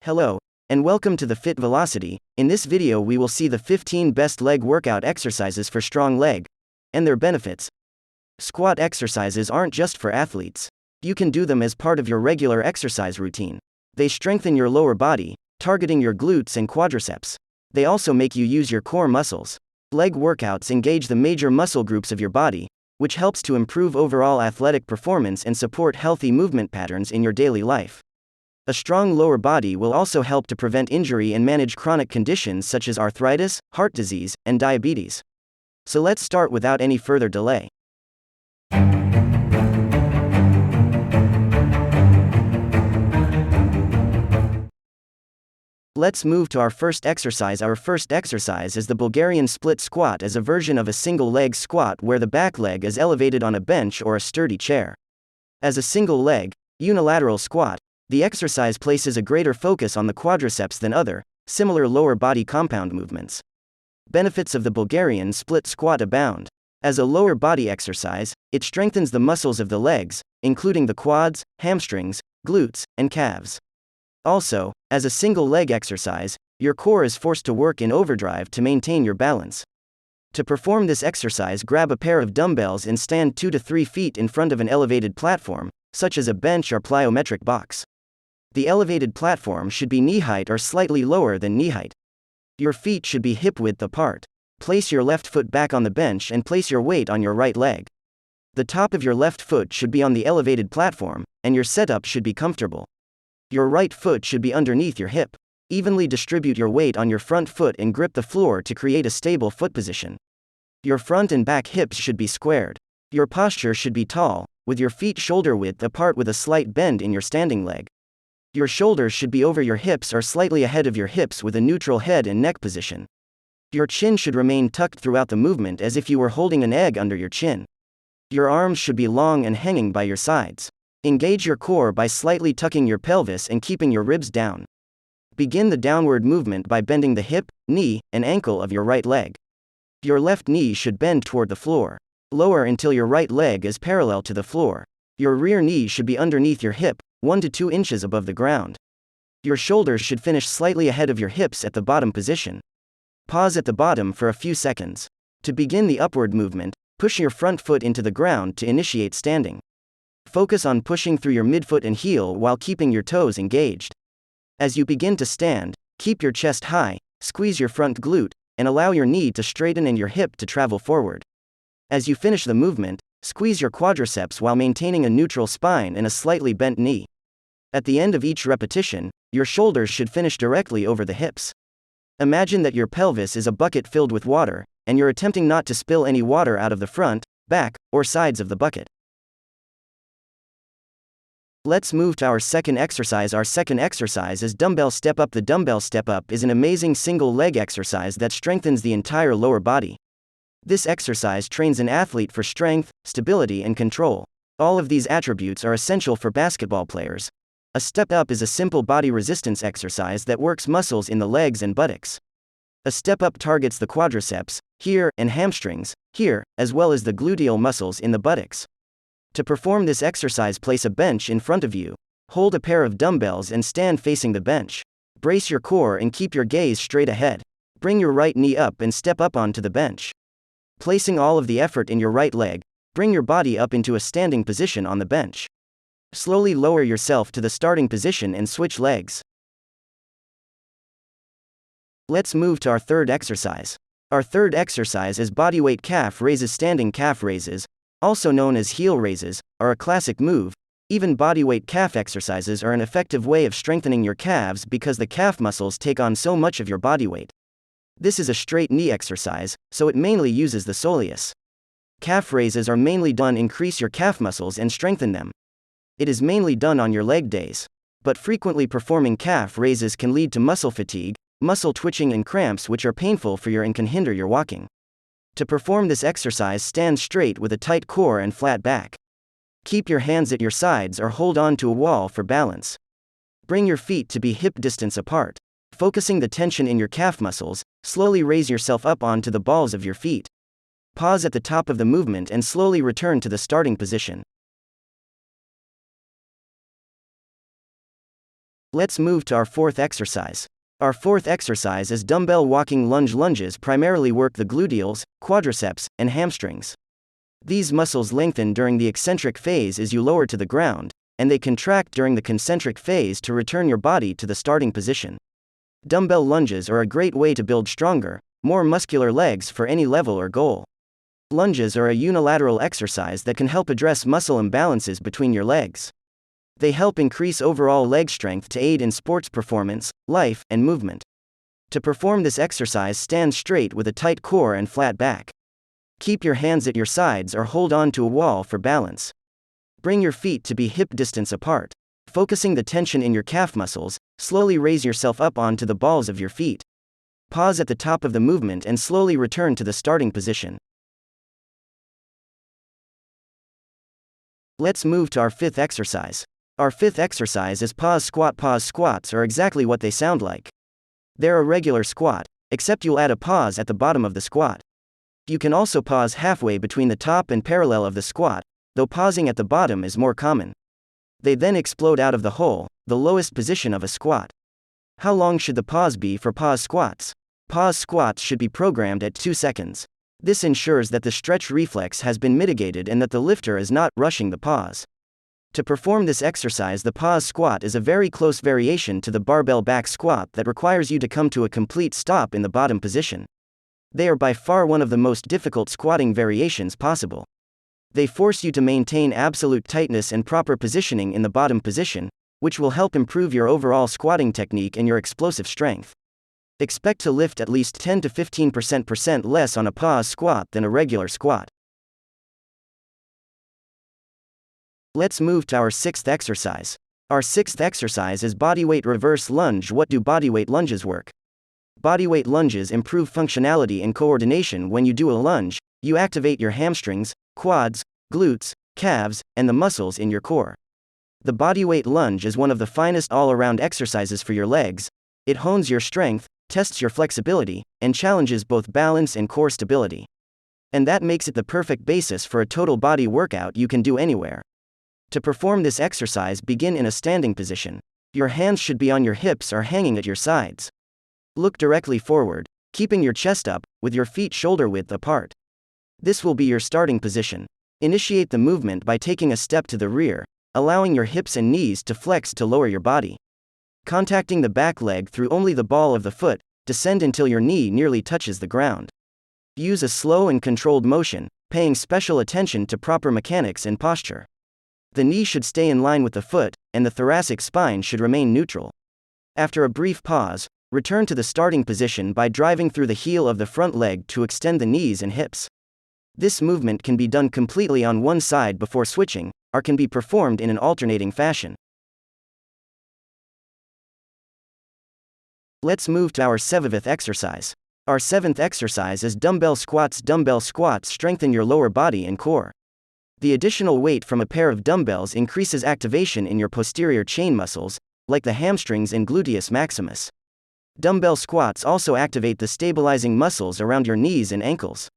Hello, and welcome to the Fit Velocity. In this video we will see the 15 best leg workout exercises for strong leg, and their benefits. Squat exercises aren't just for athletes. You can do them as part of your regular exercise routine. They strengthen your lower body, targeting your glutes and quadriceps. They also make you use your core muscles. Leg workouts engage the major muscle groups of your body, which helps to improve overall athletic performance and support healthy movement patterns in your daily life. A strong lower body will also help to prevent injury and manage chronic conditions such as arthritis, heart disease, and diabetes. So let's start without any further delay. Let's move to our first exercise. Our first exercise is the Bulgarian split squat, as a version of a single leg squat where the back leg is elevated on a bench or a sturdy chair. As a single leg, unilateral squat, the exercise places a greater focus on the quadriceps than other, similar lower body compound movements. Benefits of the Bulgarian split squat abound. As a lower body exercise, it strengthens the muscles of the legs, including the quads, hamstrings, glutes, and calves. Also, as a single leg exercise, your core is forced to work in overdrive to maintain your balance. To perform this exercise, grab a pair of dumbbells and stand 2 to 3 feet in front of an elevated platform, such as a bench or plyometric box. The elevated platform should be knee height or slightly lower than knee height. Your feet should be hip width apart. Place your left foot back on the bench and place your weight on your right leg. The top of your left foot should be on the elevated platform, and your setup should be comfortable. Your right foot should be underneath your hip. Evenly distribute your weight on your front foot and grip the floor to create a stable foot position. Your front and back hips should be squared. Your posture should be tall, with your feet shoulder width apart with a slight bend in your standing leg. Your shoulders should be over your hips or slightly ahead of your hips with a neutral head and neck position. Your chin should remain tucked throughout the movement as if you were holding an egg under your chin. Your arms should be long and hanging by your sides. Engage your core by slightly tucking your pelvis and keeping your ribs down. Begin the downward movement by bending the hip, knee, and ankle of your right leg. Your left knee should bend toward the floor. Lower until your right leg is parallel to the floor. Your rear knee should be underneath your hip, 1 to 2 inches above the ground. Your shoulders should finish slightly ahead of your hips at the bottom position. Pause at the bottom for a few seconds. To begin the upward movement, push your front foot into the ground to initiate standing. Focus on pushing through your midfoot and heel while keeping your toes engaged. As you begin to stand, keep your chest high, squeeze your front glute, and allow your knee to straighten and your hip to travel forward. As you finish the movement, squeeze your quadriceps while maintaining a neutral spine and a slightly bent knee. At the end of each repetition, your shoulders should finish directly over the hips. Imagine that your pelvis is a bucket filled with water, and you're attempting not to spill any water out of the front, back, or sides of the bucket. Let's move to our second exercise. Our second exercise is Dumbbell Step Up. The Dumbbell Step Up is an amazing single leg exercise that strengthens the entire lower body. This exercise trains an athlete for strength, stability, and control. All of these attributes are essential for basketball players. A step up is a simple body resistance exercise that works muscles in the legs and buttocks. A step up targets the quadriceps, here, and hamstrings, here, as well as the gluteal muscles in the buttocks. To perform this exercise, place a bench in front of you. Hold a pair of dumbbells and stand facing the bench. Brace your core and keep your gaze straight ahead. Bring your right knee up and step up onto the bench. Placing all of the effort in your right leg, bring your body up into a standing position on the bench. Slowly lower yourself to the starting position and switch legs. Let's move to our third exercise. Our third exercise is bodyweight calf raises. Standing calf raises, also known as heel raises, are a classic move. Even bodyweight calf exercises are an effective way of strengthening your calves because the calf muscles take on so much of your body weight. This is a straight knee exercise, so it mainly uses the soleus. Calf raises are mainly done to increase your calf muscles and strengthen them. It is mainly done on your leg days. But frequently performing calf raises can lead to muscle fatigue, muscle twitching, and cramps, which are painful for you and can hinder your walking. To perform this exercise, stand straight with a tight core and flat back. Keep your hands at your sides or hold on to a wall for balance. Bring your feet to be hip distance apart. Focusing the tension in your calf muscles, slowly raise yourself up onto the balls of your feet. Pause at the top of the movement and slowly return to the starting position. Let's move to our fourth exercise. Our fourth exercise is dumbbell walking lunge. Lunges primarily work the gluteals, quadriceps, and hamstrings. These muscles lengthen during the eccentric phase as you lower to the ground, and they contract during the concentric phase to return your body to the starting position. Dumbbell lunges are a great way to build stronger, more muscular legs for any level or goal. Lunges are a unilateral exercise that can help address muscle imbalances between your legs. They help increase overall leg strength to aid in sports performance, life, and movement. To perform this exercise, stand straight with a tight core and flat back. Keep your hands at your sides or hold on to a wall for balance. Bring your feet to be hip distance apart. Focusing the tension in your calf muscles, slowly raise yourself up onto the balls of your feet. Pause at the top of the movement and slowly return to the starting position. Let's move to our fifth exercise. Our fifth exercise is pause squat. Pause squats are exactly what they sound like. They're a regular squat, except you'll add a pause at the bottom of the squat. You can also pause halfway between the top and parallel of the squat, though pausing at the bottom is more common. They then explode out of the hole, the lowest position of a squat. How long should the pause be for pause squats? Pause squats should be programmed at 2 seconds. This ensures that the stretch reflex has been mitigated and that the lifter is not rushing the pause. To perform this exercise, the pause squat is a very close variation to the barbell back squat that requires you to come to a complete stop in the bottom position. They are by far one of the most difficult squatting variations possible. They force you to maintain absolute tightness and proper positioning in the bottom position, which will help improve your overall squatting technique and your explosive strength. Expect to lift at least 10 to 15% less on a pause squat than a regular squat. Let's move to our sixth exercise. Our sixth exercise is bodyweight reverse lunge. What do bodyweight lunges work? Bodyweight lunges improve functionality and coordination. When you do a lunge, you activate your hamstrings, quads, glutes, calves, and the muscles in your core. The bodyweight lunge is one of the finest all-around exercises for your legs. It hones your strength, tests your flexibility, and challenges both balance and core stability. And that makes it the perfect basis for a total body workout you can do anywhere. To perform this exercise, begin in a standing position. Your hands should be on your hips or hanging at your sides. Look directly forward, keeping your chest up, with your feet shoulder width apart. This will be your starting position. Initiate the movement by taking a step to the rear, allowing your hips and knees to flex to lower your body. Contacting the back leg through only the ball of the foot, descend until your knee nearly touches the ground. Use a slow and controlled motion, paying special attention to proper mechanics and posture. The knee should stay in line with the foot, and the thoracic spine should remain neutral. After a brief pause, return to the starting position by driving through the heel of the front leg to extend the knees and hips. This movement can be done completely on one side before switching, or can be performed in an alternating fashion. Let's move to our seventh exercise. Our seventh exercise is dumbbell squats. Dumbbell squats strengthen your lower body and core. The additional weight from a pair of dumbbells increases activation in your posterior chain muscles, like the hamstrings and gluteus maximus. Dumbbell squats also activate the stabilizing muscles around your knees and ankles.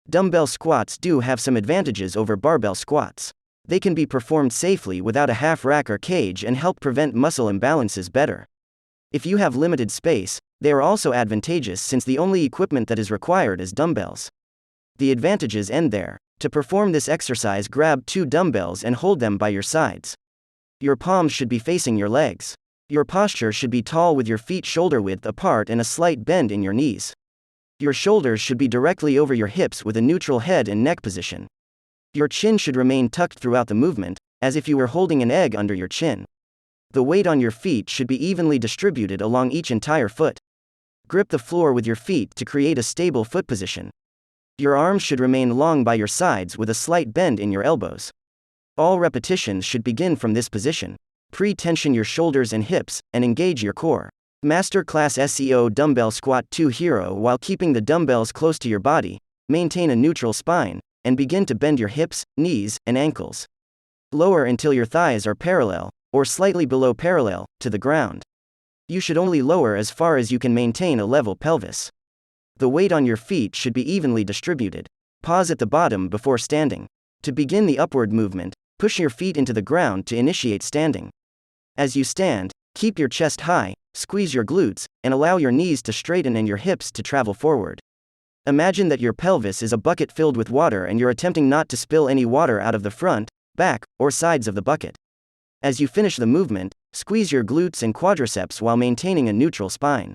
Dumbbell squats do have some advantages over barbell squats. They can be performed safely without a half rack or cage and help prevent muscle imbalances better. If you have limited space, they are also advantageous since the only equipment that is required is dumbbells. The advantages end there. To perform this exercise, grab 2 dumbbells and hold them by your sides. Your palms should be facing your legs. Your posture should be tall with your feet shoulder width apart and a slight bend in your knees. Your shoulders should be directly over your hips with a neutral head and neck position. Your chin should remain tucked throughout the movement, as if you were holding an egg under your chin. The weight on your feet should be evenly distributed along each entire foot. Grip the floor with your feet to create a stable foot position. Your arms should remain long by your sides with a slight bend in your elbows. All repetitions should begin from this position. Pre-tension your shoulders and hips, and engage your core. Masterclass SEO Dumbbell Squat 2 Hero. While keeping the dumbbells close to your body, maintain a neutral spine, and begin to bend your hips, knees, and ankles. Lower until your thighs are parallel, or slightly below parallel, to the ground. You should only lower as far as you can maintain a level pelvis. The weight on your feet should be evenly distributed. Pause at the bottom before standing. To begin the upward movement, push your feet into the ground to initiate standing. As you stand, Keep your chest high, squeeze your glutes, and allow your knees to straighten and your hips to travel forward. Imagine that your pelvis is a bucket filled with water and you're attempting not to spill any water out of the front, back, or sides of the bucket. As you finish the movement, squeeze your glutes and quadriceps while maintaining a neutral spine.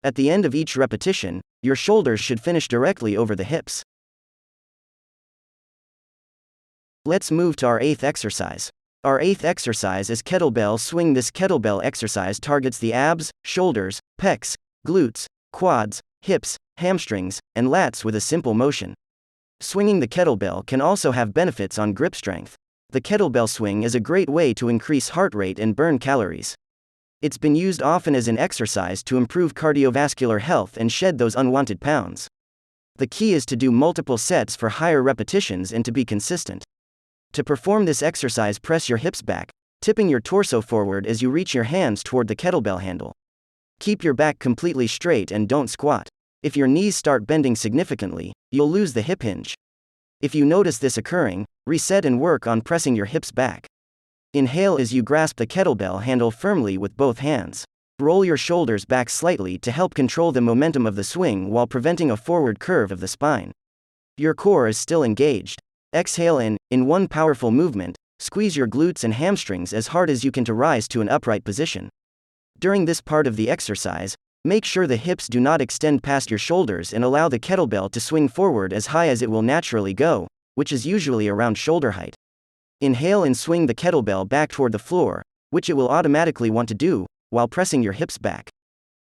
At the end of each repetition, your shoulders should finish directly over the hips. Let's move to our 8th exercise. Our 8th exercise is Kettlebell Swing. This kettlebell exercise targets the abs, shoulders, pecs, glutes, quads, hips, hamstrings, and lats with a simple motion. Swinging the kettlebell can also have benefits on grip strength. The kettlebell swing is a great way to increase heart rate and burn calories. It's been used often as an exercise to improve cardiovascular health and shed those unwanted pounds. The key is to do multiple sets for higher repetitions and to be consistent. To perform this exercise, press your hips back, tipping your torso forward as you reach your hands toward the kettlebell handle. Keep your back completely straight and don't squat. If your knees start bending significantly, you'll lose the hip hinge. If you notice this occurring, reset and work on pressing your hips back. Inhale as you grasp the kettlebell handle firmly with both hands. Roll your shoulders back slightly to help control the momentum of the swing while preventing a forward curve of the spine. Your core is still engaged. Exhale in one powerful movement, squeeze your glutes and hamstrings as hard as you can to rise to an upright position. During this part of the exercise, make sure the hips do not extend past your shoulders and allow the kettlebell to swing forward as high as it will naturally go, which is usually around shoulder height. Inhale and swing the kettlebell back toward the floor, which it will automatically want to do, while pressing your hips back.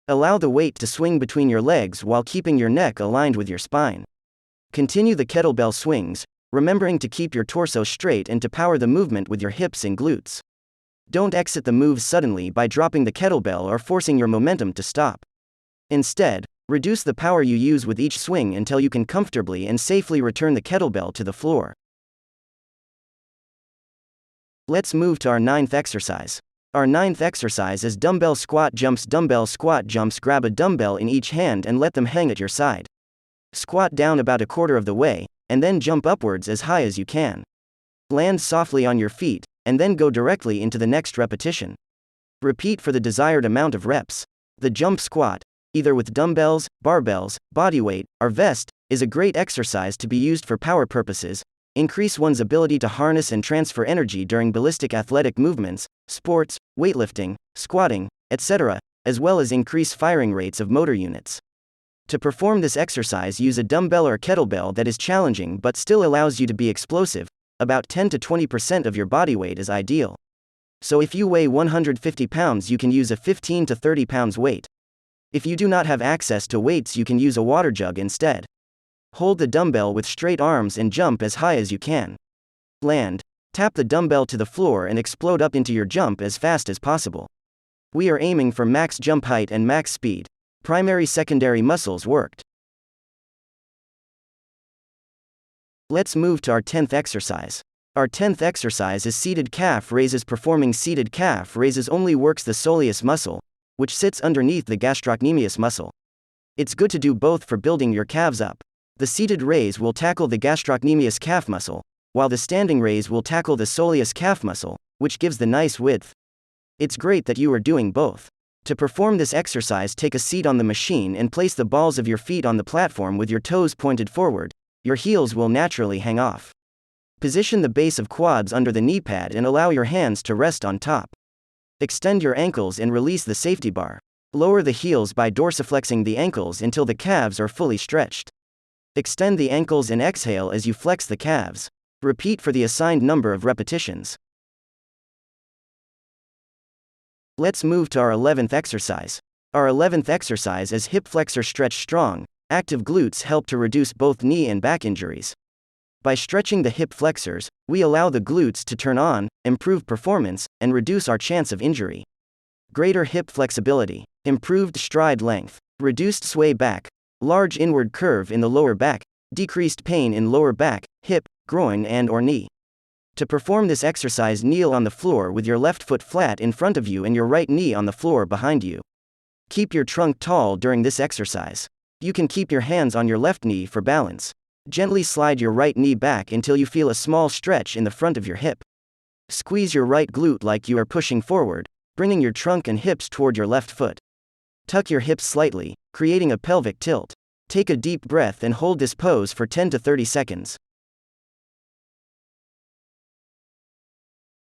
Allow the weight to swing between your legs while keeping your neck aligned with your spine. Continue the kettlebell swings, remembering to keep your torso straight and to power the movement with your hips and glutes. Don't exit the moves suddenly by dropping the kettlebell or forcing your momentum to stop. Instead, reduce the power you use with each swing until you can comfortably and safely return the kettlebell to the floor. Let's move to our 9th exercise. Our 9th exercise is dumbbell squat jumps. Dumbbell squat jumps. Grab a dumbbell in each hand and let them hang at your side. Squat down about a quarter of the way, and then jump upwards as high as you can. Land softly on your feet, and then go directly into the next repetition. Repeat for the desired amount of reps. The jump squat, either with dumbbells, barbells, bodyweight, or vest, is a great exercise to be used for power purposes, increase one's ability to harness and transfer energy during ballistic athletic movements, sports, weightlifting, squatting, etc., as well as increase firing rates of motor units. To perform this exercise, use a dumbbell or kettlebell that is challenging but still allows you to be explosive. About 10 to 20% of your body weight is ideal. So if you weigh 150 pounds, you can use a 15 to 30 pounds weight. If you do not have access to weights, you can use a water jug instead. Hold the dumbbell with straight arms and jump as high as you can. Land. Tap the dumbbell to the floor and explode up into your jump as fast as possible. We are aiming for max jump height and max speed. Primary-secondary muscles worked. Let's move to our 10th exercise. Our 10th exercise is seated calf raises. Performing seated calf raises only works the soleus muscle, which sits underneath the gastrocnemius muscle. It's good to do both for building your calves up. The seated raise will tackle the gastrocnemius calf muscle, while the standing raise will tackle the soleus calf muscle, which gives the nice width. It's great that you are doing both. To perform this exercise, take a seat on the machine and place the balls of your feet on the platform with your toes pointed forward. Your heels will naturally hang off. Position the base of quads under the knee pad and allow your hands to rest on top. Extend your ankles and release the safety bar. Lower the heels by dorsiflexing the ankles until the calves are fully stretched. Extend the ankles and exhale as you flex the calves. Repeat for the assigned number of repetitions. Let's move to our 11th exercise. Our 11th exercise is hip flexor stretch. Strong, active glutes help to reduce both knee and back injuries. By stretching the hip flexors, we allow the glutes to turn on, improve performance, and reduce our chance of injury. Greater hip flexibility, improved stride length, reduced sway back, large inward curve in the lower back, decreased pain in lower back, hip, groin and/or knee. To perform this exercise, kneel on the floor with your left foot flat in front of you and your right knee on the floor behind you. Keep your trunk tall during this exercise. You can keep your hands on your left knee for balance. Gently slide your right knee back until you feel a small stretch in the front of your hip. Squeeze your right glute like you are pushing forward, bringing your trunk and hips toward your left foot. Tuck your hips slightly, creating a pelvic tilt. Take a deep breath and hold this pose for 10 to 30 seconds.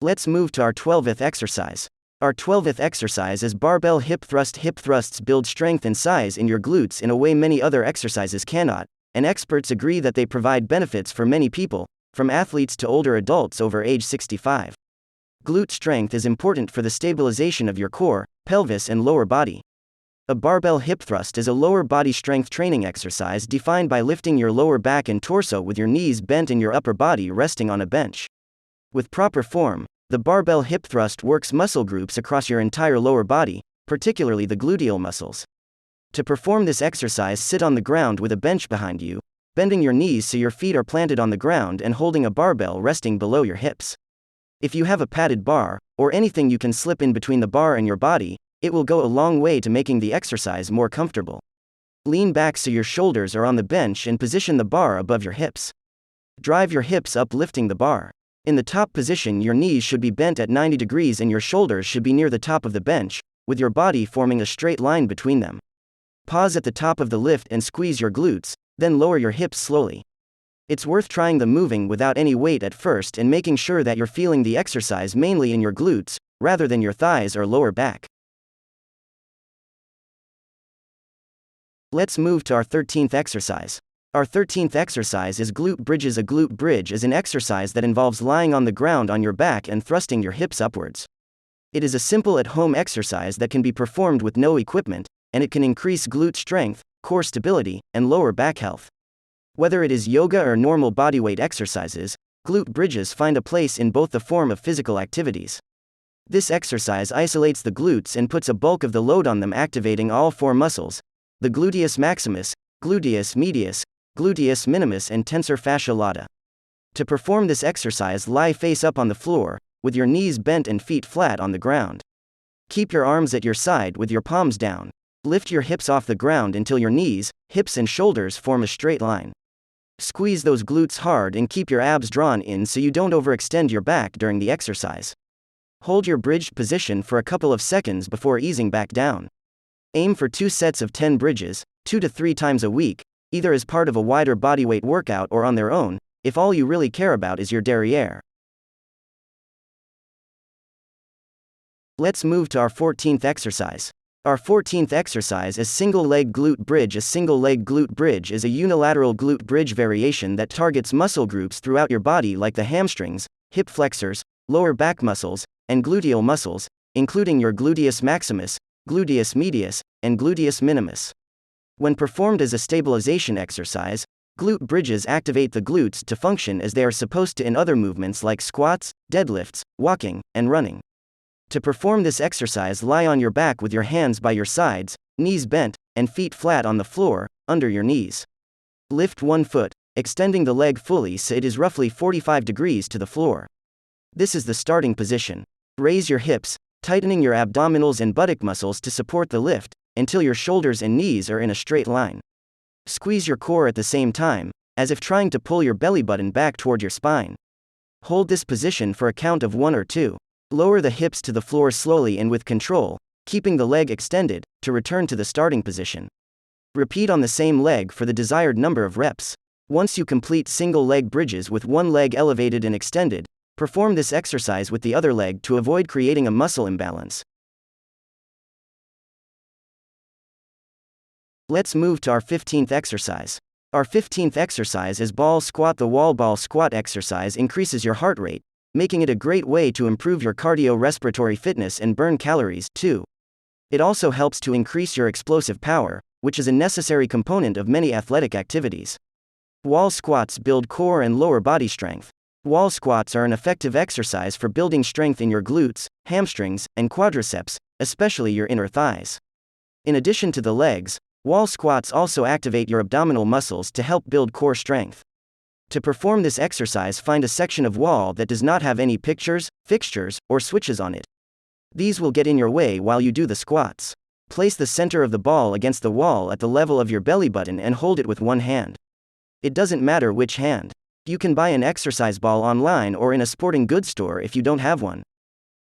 Let's move to our 12th exercise. Our 12th exercise is Barbell Hip Thrust. Hip thrusts build strength and size in your glutes in a way many other exercises cannot, and experts agree that they provide benefits for many people, from athletes to older adults over age 65. Glute strength is important for the stabilization of your core, pelvis, and lower body. A barbell hip thrust is a lower body strength training exercise defined by lifting your lower back and torso with your knees bent and your upper body resting on a bench. With proper form, the barbell hip thrust works muscle groups across your entire lower body, particularly the gluteal muscles. To perform this exercise, sit on the ground with a bench behind you, bending your knees so your feet are planted on the ground and holding a barbell resting below your hips. If you have a padded bar, or anything you can slip in between the bar and your body, it will go a long way to making the exercise more comfortable. Lean back so your shoulders are on the bench and position the bar above your hips. Drive your hips up, lifting the bar. In the top position, your knees should be bent at 90 degrees and your shoulders should be near the top of the bench, with your body forming a straight line between them. Pause at the top of the lift and squeeze your glutes, then lower your hips slowly. It's worth trying the moving without any weight at first and making sure that you're feeling the exercise mainly in your glutes, rather than your thighs or lower back. Let's move to our 13th exercise. Our 13th exercise is glute bridges. A glute bridge is an exercise that involves lying on the ground on your back and thrusting your hips upwards. It is a simple at-home exercise that can be performed with no equipment, and it can increase glute strength, core stability, and lower back health. Whether it is yoga or normal bodyweight exercises, glute bridges find a place in both the form of physical activities. This exercise isolates the glutes and puts a bulk of the load on them, activating all four muscles: the gluteus maximus, gluteus medius, gluteus minimus, and tensor fascia lata. To perform this exercise, lie face up on the floor, with your knees bent and feet flat on the ground. Keep your arms at your side with your palms down. Lift your hips off the ground until your knees, hips, and shoulders form a straight line. Squeeze those glutes hard and keep your abs drawn in so you don't overextend your back during the exercise. Hold your bridged position for a couple of seconds before easing back down. Aim for 2 sets of 10 bridges, 2 to 3 times a week, either as part of a wider bodyweight workout or on their own, if all you really care about is your derriere. Let's move to our 14th exercise. Our 14th exercise is single leg glute bridge. A single leg glute bridge is a unilateral glute bridge variation that targets muscle groups throughout your body like the hamstrings, hip flexors, lower back muscles, and gluteal muscles, including your gluteus maximus, gluteus medius, and gluteus minimus. When performed as a stabilization exercise, glute bridges activate the glutes to function as they are supposed to in other movements like squats, deadlifts, walking, and running. To perform this exercise, lie on your back with your hands by your sides, knees bent, and feet flat on the floor, under your knees. Lift one foot, extending the leg fully so it is roughly 45 degrees to the floor. This is the starting position. Raise your hips, tightening your abdominals and buttock muscles to support the lift, until your shoulders and knees are in a straight line. Squeeze your core at the same time, as if trying to pull your belly button back toward your spine. Hold this position for a count of 1 or 2. Lower the hips to the floor slowly and with control, keeping the leg extended, to return to the starting position. Repeat on the same leg for the desired number of reps. Once you complete single leg bridges with one leg elevated and extended, perform this exercise with the other leg to avoid creating a muscle imbalance. Let's move to our 15th exercise. Our 15th exercise is ball squat. The wall ball squat exercise increases your heart rate, making it a great way to improve your cardiorespiratory fitness and burn calories, too. It also helps to increase your explosive power, which is a necessary component of many athletic activities. Wall squats build core and lower body strength. Wall squats are an effective exercise for building strength in your glutes, hamstrings, and quadriceps, especially your inner thighs. In addition to the legs, wall squats also activate your abdominal muscles to help build core strength. To perform this exercise, find a section of wall that does not have any pictures, fixtures, or switches on it. These will get in your way while you do the squats. Place the center of the ball against the wall at the level of your belly button and hold it with one hand. It doesn't matter which hand. You can buy an exercise ball online or in a sporting goods store if you don't have one.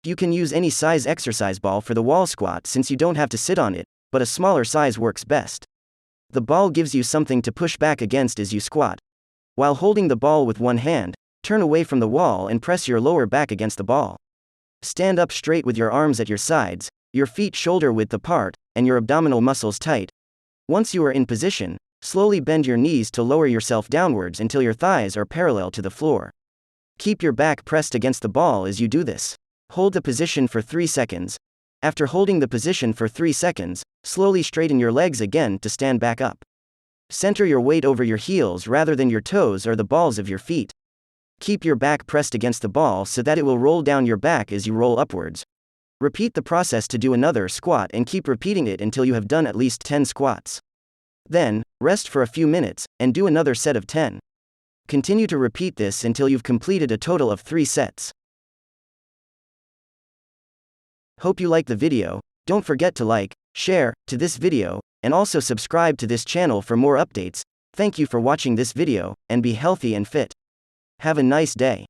You can use any size exercise ball for the wall squat since you don't have to sit on it, but a smaller size works best. The ball gives you something to push back against as you squat. While holding the ball with one hand, turn away from the wall and press your lower back against the ball. Stand up straight with your arms at your sides, your feet shoulder width apart, and your abdominal muscles tight. Once you are in position, slowly bend your knees to lower yourself downwards until your thighs are parallel to the floor. Keep your back pressed against the ball as you do this. Hold the position for 3 seconds. After holding the position for 3 seconds, slowly straighten your legs again to stand back up. Center your weight over your heels rather than your toes or the balls of your feet. Keep your back pressed against the ball so that it will roll down your back as you roll upwards. Repeat the process to do another squat and keep repeating it until you have done at least 10 squats. Then, rest for a few minutes, and do another set of 10. Continue to repeat this until you've completed a total of 3 sets. Hope you like the video. Don't forget to like, share to this video, and also subscribe to this channel for more updates. Thank you for watching this video, and be healthy and fit. Have a nice day.